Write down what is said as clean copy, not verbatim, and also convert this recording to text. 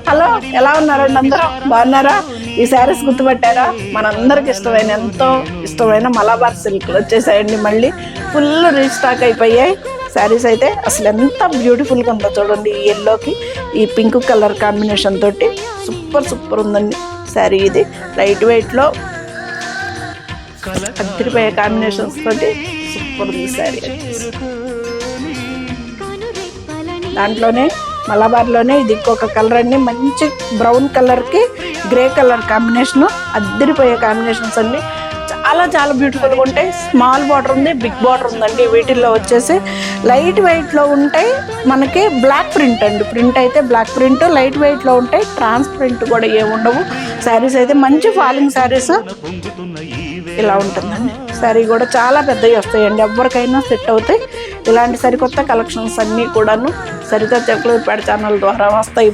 Hello, ఎలా ఉన్నారండి? అందరూ బాగున్నారా? ఈ శారీస్ గుర్తుపట్టారా? మనందరికి ఇష్టమైన, ఎంతో ఇష్టమైన మలబార్ సిల్క్ వచ్చేసాయండి. మళ్ళీ ఫుల్ రీస్టాక్ అయిపోయాయి శారీస్. అయితే అసలు ఎంత బ్యూటిఫుల్గా ఉందో చూడండి. ఈ ఎల్లోకి ఈ పింక్ కలర్ కాంబినేషన్ తోటి సూపర్ ఉందండి శారీ. ఇది లైట్ వెయిట్లో అద్దరిపోయే కాంబినేషన్స్ తోటి సూపర్ ఉంది శారీ. దాంట్లోనే మలబార్లోనే ఇది ఇంకొక కలర్ అండి. మంచి బ్రౌన్ కలర్కి గ్రే కలర్ కాంబినేషను, అద్దరిపోయే కాంబినేషన్స్ అండి. చాలా బ్యూటిఫుల్గా ఉంటాయి. స్మాల్ బార్డర్ ఉంది, బిగ్ బార్డర్ ఉందండి. వీటిల్లో వచ్చేసి లైట్ వెయిట్లో ఉంటాయి. మనకి బ్లాక్ ప్రింట్ అండి. ప్రింట్ అయితే బ్లాక్ ప్రింట్, లైట్ వెయిట్లో ఉంటాయి. ట్రాన్స్పరెంట్ కూడా ఏముండవు. శారీస్ అయితే మంచి ఫాలింగ్ శారీస్ ఇలా ఉంటుందండి. శారీ కూడా చాలా పెద్దవి వస్తాయండి. ఎవరికైనా సెట్ అవుతాయి. ఇలాంటి సరికొత్త కలెక్షన్స్ అన్నీ కూడాను సరిత చెక్లూరిపేట ఛానల్ ద్వారా వస్తాయి.